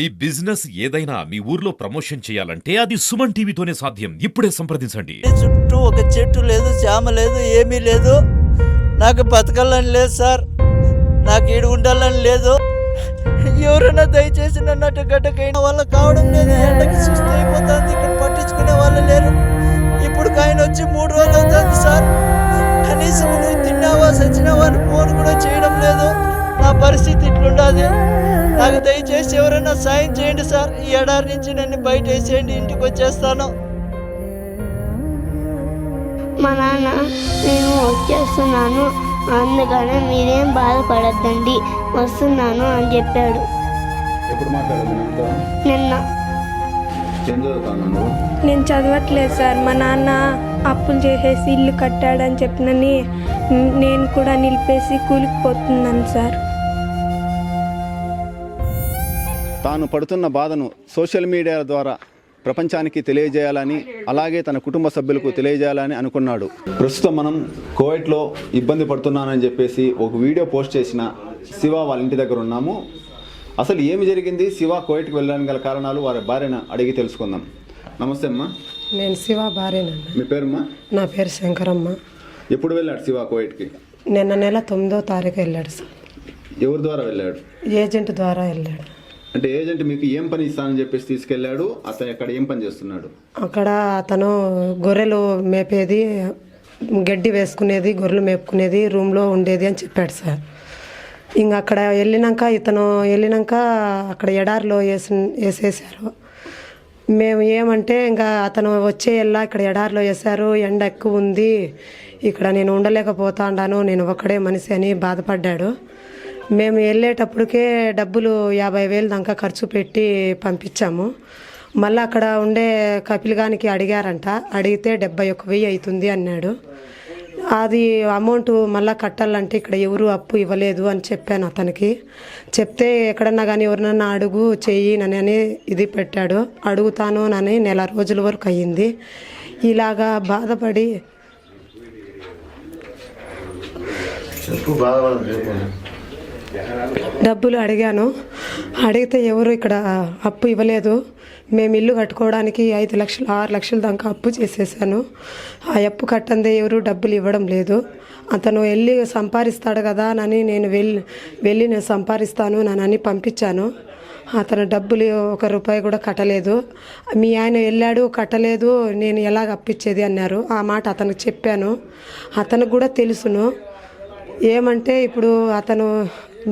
ఈ బిజినెస్ ఏదైనా మీ ఊర్లో ప్రమోషన్ చేయాలంటే అది సుమన్ టీవీతోనే సాధ్యం. ఇప్పుడే సంప్రదించండి. చుట్టూ ఒక చెట్టు లేదు, జామ లేదు, ఏమీ లేదు. నాకు బతకాలని లేదు సార్, నాకు ఈడు ఉండాలని లేదు. ఎవరైనా దయచేసి నన్ను గడ్డకైన వాళ్ళ కావడం లేదు. ఎండకి సుస్థి అయిపోతుంది, ఇక్కడ పట్టించుకునే వాళ్ళు లేరు. ఇప్పుడు ఆయన వచ్చి 3 రోజులు అవుతుంది సార్. కనీసం నువ్వు తిన్నావా సచ్చినావా అని ఫోన్ కూడా చేయడం లేదు. నా పరిస్థితి ఇట్లుండాది. నాకు దయచేసి ఎవరైనా సాయం చేయండి సార్. ఈ ఎడారి నుంచి నన్ను బయట వేసేయండి, ఇంటికి వచ్చేస్తాను. మా నాన్న నేను వచ్చేస్తున్నాను, అందుకనే మీరేం బాధపడద్దండి, వస్తున్నాను అని చెప్పాడు. ఎప్పుడు మాట్లాడదు నిన్న. ఏం చదువుతాను? నేను చదవట్లేదు సార్. మా నాన్న అప్పులు చేసేసి ఇల్లు కట్టాడని చెప్పినని నేను కూడా నిలిపేసి కూలిపోతున్నాను సార్. తాను పడుతున్న బాధను సోషల్ మీడియా ద్వారా ప్రపంచానికి తెలియజేయాలని, అలాగే తన కుటుంబ సభ్యులకు తెలియజేయాలని అనుకున్నాడు. ప్రస్తుతం మనం కువైట్లో ఇబ్బంది పడుతున్నానని చెప్పేసి ఒక వీడియో పోస్ట్ చేసిన శివ వాళ్ళ ఇంటి దగ్గర ఉన్నాము. అసలు ఏమి జరిగింది, శివ కువైట్కి వెళ్ళడానికి గల కారణాలు వారి భార్యను అడిగి తెలుసుకుందాం. నమస్తే అమ్మా. నేను శివ భార్యనండి. మీ పేరుమ్మా? నా పేరు శంకరమ్మ. ఎప్పుడు వెళ్ళాడు శివ కువైట్కి? నిన్న నెల 9వ తారీఖు వెళ్ళాడు సార్. ఎవరి ద్వారా వెళ్ళాడు? ఏజెంట్ ద్వారా వెళ్ళాడు. అంటే ఏజెంట్ మీకు ఏం పని ఇస్తానని చెప్పేసి తీసుకెళ్ళాడు? అతను ఎక్కడ ఏం పని చేస్తున్నాడు? అక్కడ అతను గొర్రెలు మేపేది, గడ్డి వేసుకునేది, గొర్రెలు మేపుకునేది, రూమ్లో ఉండేది అని చెప్పాడు సార్. ఇంకా అక్కడ వెళ్ళినాక అక్కడ ఎడారిలో వేసేసారు. మేము ఏమంటే ఇంకా అతను వచ్చేలా ఇక్కడ ఎడారిలో వేశారు, ఎండ ఎక్కువ ఉంది, ఇక్కడ నేను ఉండలేకపోతాను, నేను ఒక్కడే మనిషి అని బాధపడ్డాడు. మేము వెళ్ళేటప్పటికే డబ్బులు 50,000 దాకా ఖర్చు పెట్టి పంపించాము. మళ్ళీ అక్కడ ఉండే కపిల్గానికి అడిగారంట, అడిగితే 71,000 అవుతుంది అన్నాడు. అది అమౌంట్ మళ్ళీ కట్టాలంటే ఇక్కడ ఎవరు అప్పు ఇవ్వలేదు అని చెప్పాను అతనికి. చెప్తే ఎక్కడన్నా కానీ ఎవరినన్నా అడుగు చెయ్యి నని ఇది పెట్టాడు. అడుగుతాను నని నెల రోజుల వరకు అయ్యింది. ఇలాగా బాధపడి డబ్బులు అడిగాను. అడిగితే ఎవరు ఇక్కడ అప్పు ఇవ్వలేదు. మేము ఇల్లు కట్టుకోవడానికి 5 లక్షలు 6 లక్షల దాకా అప్పు చేసేసాను. ఆ అప్పు కట్టందే ఎవరు డబ్బులు ఇవ్వడం లేదు. అతను వెళ్ళి సంపాదిస్తాడు కదా అని నేను వెళ్ళి నేను సంపాదిస్తాను నని పంపించాను. అతను డబ్బులు 1 రూపాయి కూడా కట్టలేదు. మీ ఆయన వెళ్ళాడు కట్టలేదు, నేను ఎలాగ అప్పిచ్చేది అన్నారు. ఆ మాట అతనికి చెప్పాను. అతనికి కూడా తెలుసును. ఏమంటే ఇప్పుడు అతను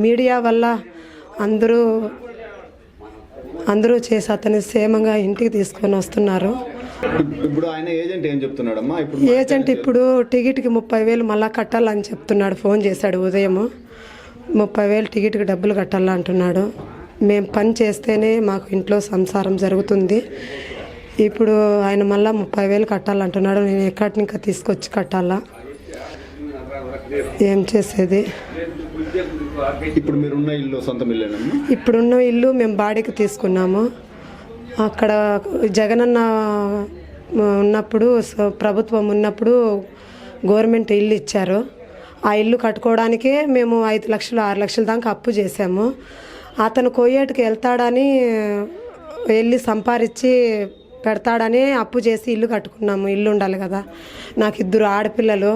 మీడియా వల్ల అందరూ చేసి అతని క్షేమంగా ఇంటికి తీసుకొని వస్తున్నారు. ఇప్పుడు ఆయన ఏజెంట్ ఏం చెప్తున్నాడమ్మా? ఏజెంట్ ఇప్పుడు టికెట్కి 30,000 మళ్ళీ కట్టాలని చెప్తున్నాడు. ఫోన్ చేశాడు ఉదయం. 30,000 టికెట్కి డబ్బులు కట్టాలంటున్నాడు. మేము పని చేస్తేనే మాకు ఇంట్లో సంసారం జరుగుతుంది. ఇప్పుడు ఆయన మళ్ళీ 30,000 కట్టాలంటున్నాడు. నేను ఎక్కడి ఇంకా తీసుకొచ్చి కట్టాలా, ఏం చేసేది? ఇప్పుడు మీరున్న ఇల్లు సొంతం ఇల్లేనమ్మా? ఇప్పుడున్న ఇల్లు మేము బాడీకి తీసుకున్నాము. అక్కడ జగనన్న ఉన్నప్పుడు, ప్రభుత్వం ఉన్నప్పుడు గవర్నమెంట్ ఇల్లు ఇచ్చారు. ఆ ఇల్లు కట్టుకోవడానికే మేము 5 లక్షలు 6 లక్షల దాకా అప్పు చేసాము. అతను కోయేటికి వెళ్తాడని వెళ్ళి సంపాదించి పెడతాడని అప్పు చేసి ఇల్లు కట్టుకున్నాము. ఇల్లు ఉండాలి కదా, నాకు 2 ఆడపిల్లలు,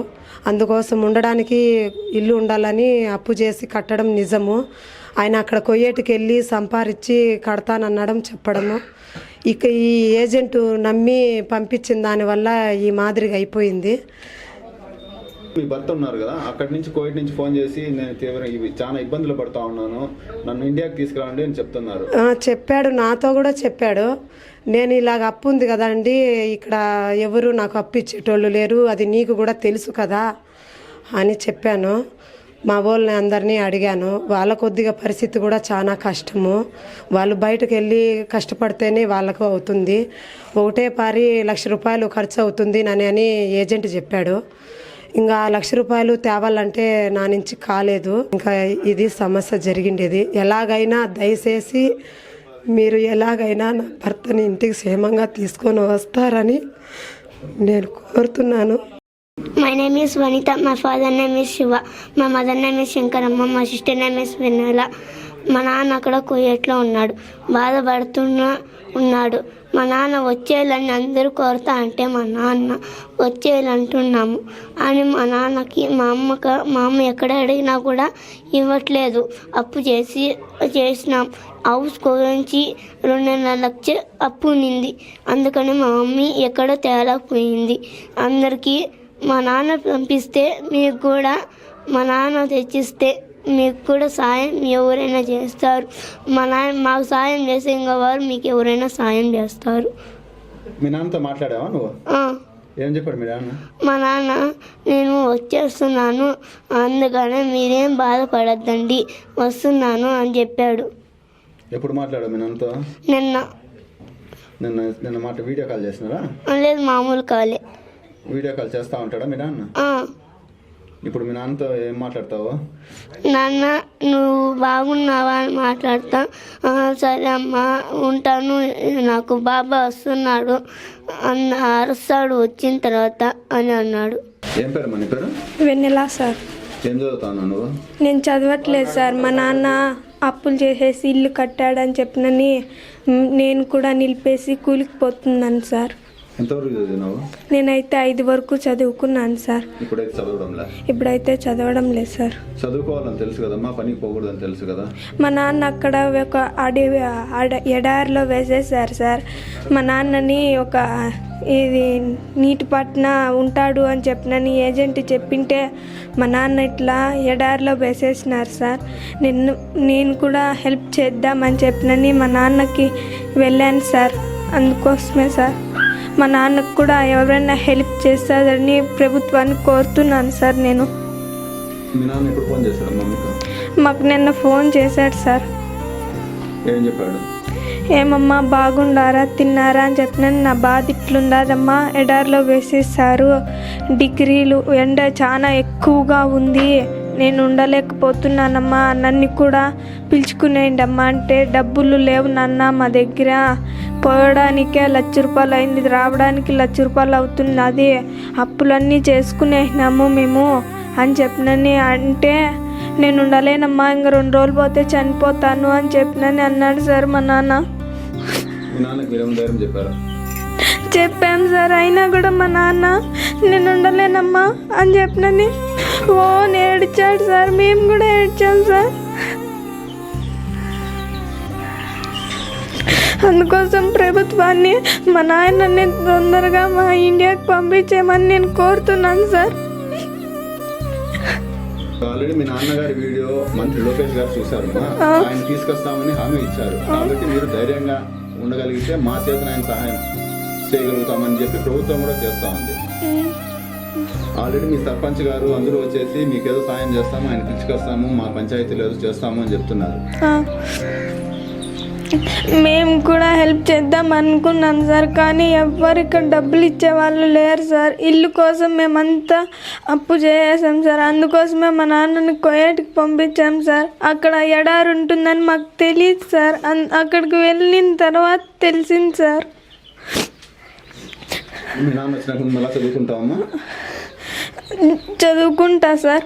అందుకోసం ఉండడానికి ఇల్లు ఉండాలని అప్పు చేసి కట్టడం నిజము. ఆయన అక్కడ కొయ్యేటికి వెళ్ళి సంపాదించి కడతానన్నడం చెప్పడము. ఇక ఈ ఏజెంట్ నమ్మి పంపించిన దానివల్ల ఈ మాదిరిగా అయిపోయింది. మీ భర్త ఉన్నారు కదా, అక్కడి నుంచి కోవిడ్ నుంచి ఫోన్ చేసి నేను చాలా ఇబ్బందులు పడుతూ ఉన్నాను, నన్ను ఇండియాకి తీసుకురండి అని చెప్తున్నారు. చెప్పాడు, నాతో కూడా చెప్పాడు. నేను ఇలాగ అప్పు ఉంది కదండి, ఇక్కడ ఎవరు నాకు అప్పు ఇచ్చేటోళ్ళు లేరు, అది నీకు కూడా తెలుసు కదా అని చెప్పాను. మా వాళ్ళని అందరినీ అడిగాను. వాళ్ళ కొద్దిగా పరిస్థితి కూడా చాలా కష్టము. వాళ్ళు బయటకు వెళ్ళి కష్టపడితేనే వాళ్ళకు అవుతుంది. ఒకటే పారి 1,00,000 రూపాయలు ఖర్చు అవుతుంది అని ఏజెంట్ చెప్పాడు. ఇంకా 1,00,000 రూపాయలు తేవాలంటే నా నుంచి కాలేదు. ఇంకా ఇది సమస్య జరిగిండేది. ఎలాగైనా దయచేసి మీరు ఎలాగైనా నా భర్తని ఇంటికి క్షేమంగా తీసుకొని వస్తారని నేను కోరుతున్నాను. My name is Vanita. My father name is Shiva. My mother name is Shankarama. My sister name is Venala. మా నాన్న అక్కడ కువైట్లో ఉన్నాడు, ఉన్నాడు. మా నాన్న వచ్చేయాలని అందరూ కోరుతా అంటే మా నాన్న వచ్చేయాలంటున్నాము అని మా నాన్నకి మా అమ్మ ఎక్కడ అడిగినా కూడా ఇవ్వట్లేదు. అప్పు చేసినాం. హౌస్ గురించి 2.5 లక్షలు అప్పు ఉన్నింది. అందుకని మా మమ్మీ ఎక్కడో తేలకపోయింది. అందరికీ మా నాన్న పంపిస్తే మీకు కూడా మా నాన్న తెచ్చిస్తే మీకు కూడా సాయం ఎవరైనా చేస్తారు. మాకు సాయం చేసే ఇంకా వారు మీకు ఎవరైనా సాయం చేస్తారు. మీ నాన్నతో మాట్లాడావా నువ్వు? ఏం చెప్పాడు మీ నాన్న? మా నాన్న నేను వచ్చేస్తున్నాను, అందుకనే మీరేం బాధపడద్దండి, వస్తున్నాను అని చెప్పాడు. ఎప్పుడు మాట్లాడావు మీ నాన్నతో? నిన్న వీడియో కాల్ చేసినారా? లేదు, మామూలు కాలే. వీడియో కాల్ చేస్తా ఉంటాడా మీ నాన్న? ఇప్పుడు మీ నాన్నతో ఏం మాట్లాడతావు? నాన్న నువ్వు బాగున్నావా అని మాట్లాడతా. సరే అమ్మా ఉంటాను, నాకు బాబా వస్తున్నాడు అరుస్తాడు వచ్చిన తర్వాత అని అన్నాడు. ఏం పేరు మన పేరు? వెన్నెలా సార్. ఏం చదువుతాను నువ్వు? నేను చదవట్లేదు సార్. మా నాన్న అప్పులు చేసేసి ఇల్లు కట్టాడని చెప్పినని నేను కూడా నిలిపేసి కూలికి పోతున్నాను సార్. ఎంతవరకు చదివినావు? నేనైతే 5 వరకు చదువుకున్నాను సార్. ఇప్పుడైతే చదవడం లేదు సార్. చదువుకోవాలని తెలుసు కదమ్మా, పనికి పోకూడదని తెలుసు కదా. మా నాన్న అక్కడ ఒక ఎడారిలో వేసేసారు సార్. మా నాన్నని ఒక ఇది నీటి పట్న ఉంటాడు అని చెప్పినని ఏజెంట్ చెప్పింటే మా నాన్న ఇట్లా ఎడారిలో వేసేసినారు సార్. నేను కూడా హెల్ప్ చేద్దామని చెప్పినని మా నాన్నకి వెళ్ళాను సార్. అందుకోసమే సార్ మా నాన్నకు కూడా ఎవరైనా హెల్ప్ చేస్తారని ప్రభుత్వాన్ని కోరుతున్నాను సార్. నేను మీ నాన్న ఎప్పుడు ఫోన్ చేశాడమ్మా మీకు? మాకు నిన్న ఫోన్ చేశాడు సార్. ఏం చెప్పాడు? ఏమమ్మా బాగుండారా, తిన్నారా అని చెప్పిన నా బాధ ఇట్లుండదమ్మా, ఎడారిలో వేసేసారు, డిగ్రీలు ఎండ చాలా ఎక్కువగా ఉంది, నేను ఉండలేకపోతున్నానమ్మా, నన్ను కూడా పిలుచుకునేయండి అమ్మా అంటే డబ్బులు లేవు నాన్న మా దగ్గర, పోవడానికే 1 లక్ష రూపాయలు అయింది, రావడానికి 1 లక్ష రూపాయలు అవుతున్నది, అప్పులన్నీ చేసుకునేసినాము మేము అని చెప్పినని అంటే నేను ఉండలేనమ్మా, ఇంక 2 రోజులు పోతే చనిపోతాను అని చెప్పినని అన్నాడు సార్ మా నాన్న. చెప్పాం సార్, అయినా కూడా మా నాన్న నేను ఉండలేనమ్మా అని చెప్పినని ఏడ్చాడు సార్. మేము కూడా ఏడ్చాం సార్. అందుకోసం ప్రభుత్వాన్ని మా నాయనని తొందరగా మా ఇండియాకి పంపించేయమని నేను కోరుతున్నాను సార్. ఆల్రెడీ మీ నాన్నగారి వీడియో మంత్రి లోకేష్ గారు చూశారు, ఆయన తీసుకొస్తామని హామీ ఇచ్చారు. కాబట్టి మీరు ధైర్యంగా ఉండగలిగితే మా చేతన ఆయన సహాయం చేయగలుగుతామని చెప్పి ప్రభుత్వం కూడా చేస్తా ఉంది. ఆల్రెడీ మీ సర్పంచ్ గారు అందరూ వచ్చేసి మీకు ఏదో సాయం చేస్తాము, ఆయన పిలుచుకొస్తాము, మా పంచాయతీలో ఏదో చేస్తాము అని చెప్తున్నారు. మేము కూడా హెల్ప్ చేద్దాం అనుకున్నాం సార్, కానీ ఎవ్వరు ఇక్కడ డబ్బులు ఇచ్చేవాళ్ళు లేరు సార్. ఇల్లు కోసం మేమంతా అప్పు చేసాం సార్. అందుకోసమే మా నాన్నని కువైట్కి పంపించాం సార్. అక్కడ ఎడారి ఉంటుందని మాకు తెలియదు సార్. అక్కడికి వెళ్ళిన తర్వాత తెలిసింది సార్. మీ నాన్న వచ్చినప్పుడు మళ్ళీ చదువుకుంటావమ్మా? చదువుకుంటా సార్.